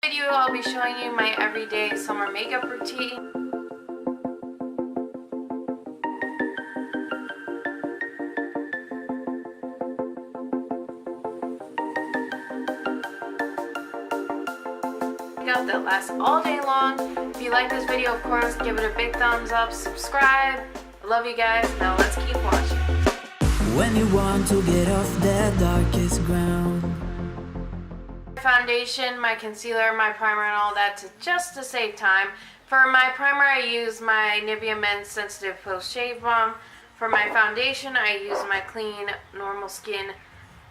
Video I'll be showing you my everyday summer makeup routine. Makeup that lasts all day long. If you like this video, of course, give it a big thumbs up, subscribe. I love you guys. Now let's keep watching. When you want to get off that darkest ground. Foundation, my concealer, my primer, and all that just to save time. For my primer, I use my Nivea Men's Sensitive Post Shave Balm. For my foundation, I use my Clean Normal Skin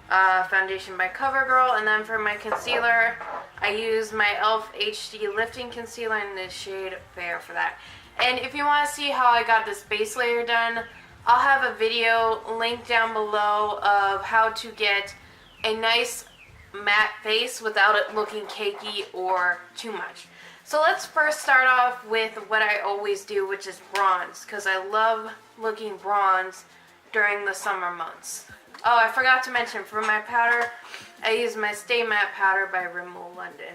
foundation by CoverGirl. And then for my concealer, I use my e.l.f. HD Lifting Concealer in the shade Fair for that. And if you want to see how I got this base layer done, I'll have a video linked down below of how to get a nice matte face without it looking cakey or too much. So let's first start off with what I always do, which is bronze, because I love looking bronze during the summer months. Oh, I forgot to mention, for my powder, I use my Stay Matte powder by Rimmel London.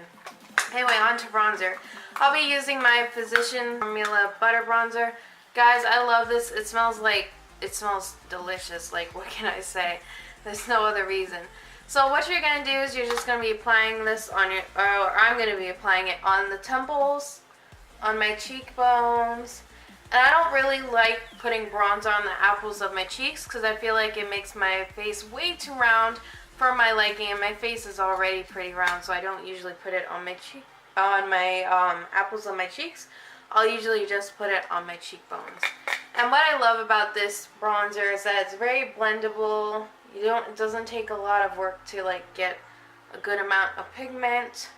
Anyway, on to bronzer. I'll be using my Physicians Formula Butter Bronzer. Guys, I love this. It smells delicious. Like, what can I say? There's no other reason. So what you're going to do is you're just going to be applying this on your, or I'm going to be applying it on the temples, on my cheekbones. And I don't really like putting bronzer on the apples of my cheeks because I feel like it makes my face way too round for my liking, and my face is already pretty round, so I don't usually put it on my apples of my cheeks. I'll usually just put it on my cheekbones. And what I love about this bronzer is that it's very blendable. It doesn't take a lot of work to like get a good amount of pigment.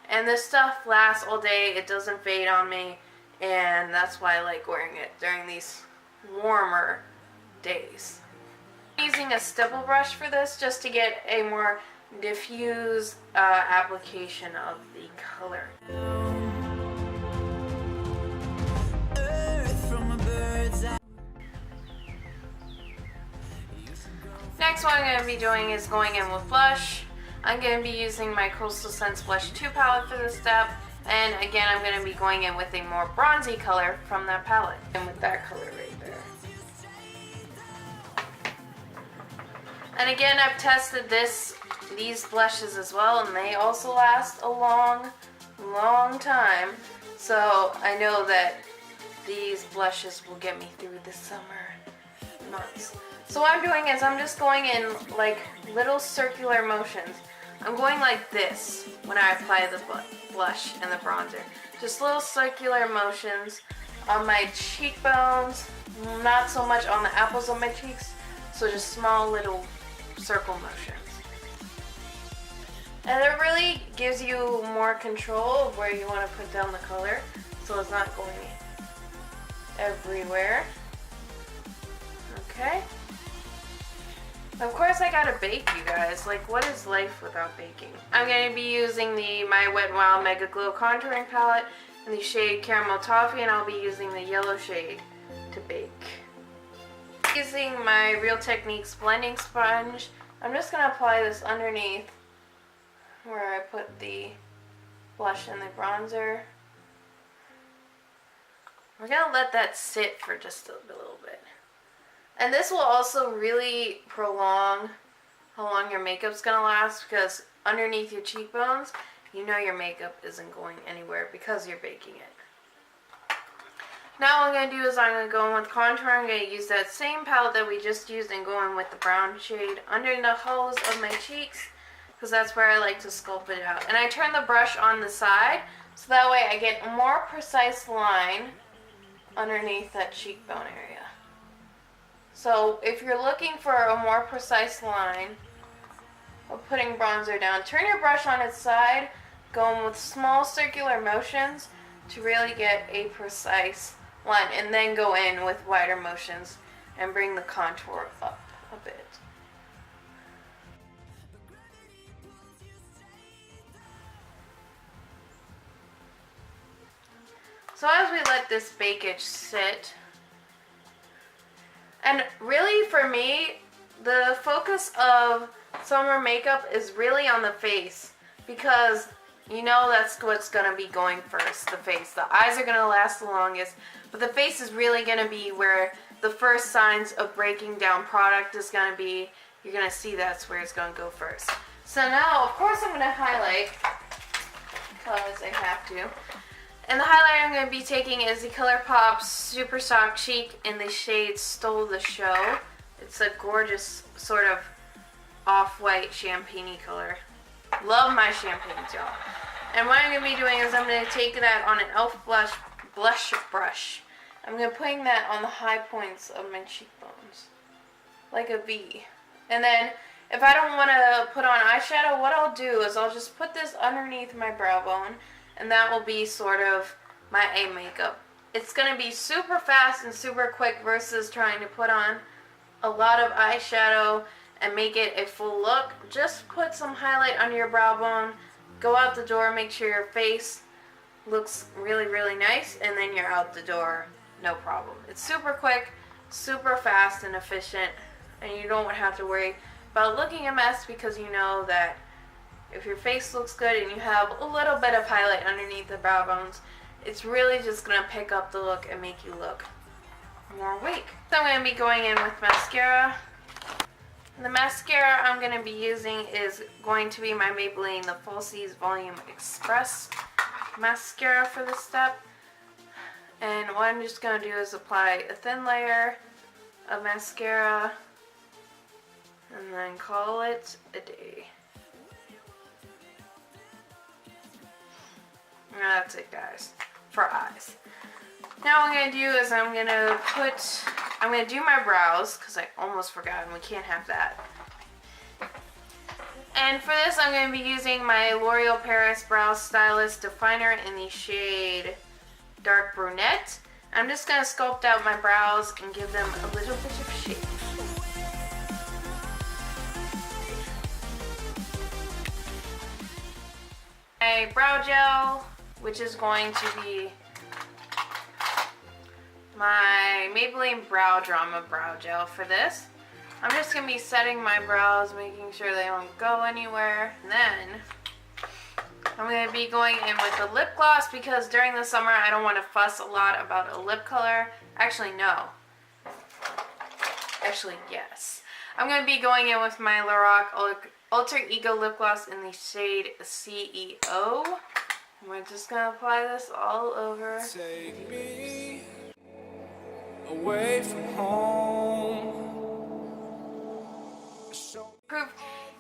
And this stuff lasts all day. It doesn't fade on me. And that's why I like wearing it during these warmer days. I'm using a stipple brush for this just to get a more diffuse application of the color. Next one I'm going to be doing is going in with blush. I'm going to be using my Coastal Scents Blush 2 palette for this step. And again, I'm going to be going in with a more bronzy color from that palette. And with that color right there. And again, I've tested these blushes as well, and they also last a long time. So I know that these blushes will get me through the summer months. So what I'm doing is I'm just going in like little circular motions. I'm going like this when I apply the blush and the bronzer. Just little circular motions on my cheekbones, not so much on the apples of my cheeks, so just small little circle motions. And it really gives you more control of where you want to put down the color, so it's not going everywhere. Okay. Of course I gotta bake, you guys. Like, what is life without baking? I'm going to be using my Wet n Wild Mega Glow Contouring Palette in the shade Caramel Toffee, and I'll be using the yellow shade to bake. Using my Real Techniques blending sponge, I'm just going to apply this underneath where I put the blush and the bronzer. We're going to let that sit for just a little bit. And this will also really prolong how long your makeup's going to last, because underneath your cheekbones, you know your makeup isn't going anywhere because you're baking it. Now what I'm going to do is I'm going to go in with contour. I'm going to use that same palette that we just used and go in with the brown shade under the hollows of my cheeks, because that's where I like to sculpt it out. And I turn the brush on the side so that way I get a more precise line underneath that cheekbone area. So if you're looking for a more precise line of putting bronzer down, turn your brush on its side, go in with small circular motions to really get a precise line, and then go in with wider motions and bring the contour up a bit. So as we let this bakage sit, and really for me, the focus of summer makeup is really on the face, because You know that's what's going to be going first, the face. The eyes are going to last the longest, but the face is really going to be where the first signs of breaking down product is going to be. You're going to see that's where it's going to go first. So now, of course, I'm going to highlight because I have to. And the highlighter I'm going to be taking is the ColourPop Super Soft Cheek in the shade Stole the Show. It's a gorgeous sort of off-white champagne-y color. Love my champagnes, y'all. And what I'm going to be doing is I'm going to take that on an e.l.f. blush brush. I'm going to be putting that on the high points of my cheekbones. Like a V. And then, if I don't want to put on eyeshadow, what I'll do is I'll just put this underneath my brow bone. And that will be sort of my eye makeup. It's going to be super fast and super quick versus trying to put on a lot of eyeshadow and make it a full look. Just put some highlight under your brow bone, go out the door, make sure your face looks really, really nice, and then you're out the door, no problem. It's super quick, super fast and efficient, and you don't have to worry about looking a mess because you know that if your face looks good and you have a little bit of highlight underneath the brow bones, it's really just going to pick up the look and make you look more awake. So I'm going to be going in with mascara. The mascara I'm going to be using is going to be my Maybelline The Falsies Volume Express mascara for this step. And what I'm just going to do is apply a thin layer of mascara and then call it a day. And that's it, guys, for eyes. Now what I'm going to do is I'm going to do my brows, because I almost forgot and we can't have that. And for this I'm going to be using my L'Oreal Paris Brow Stylist Definer in the shade Dark Brunette. I'm just going to sculpt out my brows and give them a little bit of shape. My brow gel, which is going to be my Maybelline Brow Drama Brow Gel for this. I'm just going to be setting my brows, making sure they don't go anywhere. And then I'm going to be going in with a lip gloss because during the summer I don't want to fuss a lot about a lip color. Actually, no. Actually, yes. I'm going to be going in with my Lorac Alter Ego Lip Gloss in the shade CEO. And we're just going to apply this all over. Take me away from home.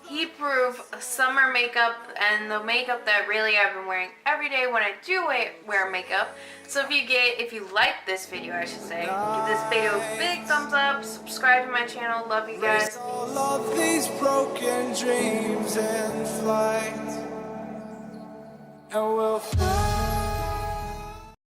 Heat-proof summer makeup and the makeup that really I've been wearing every day when I do wear makeup. So if you like this video, I should say, give this video a big thumbs up, subscribe to my channel, love you guys. All of these broken dreams in flight, and we'll fly.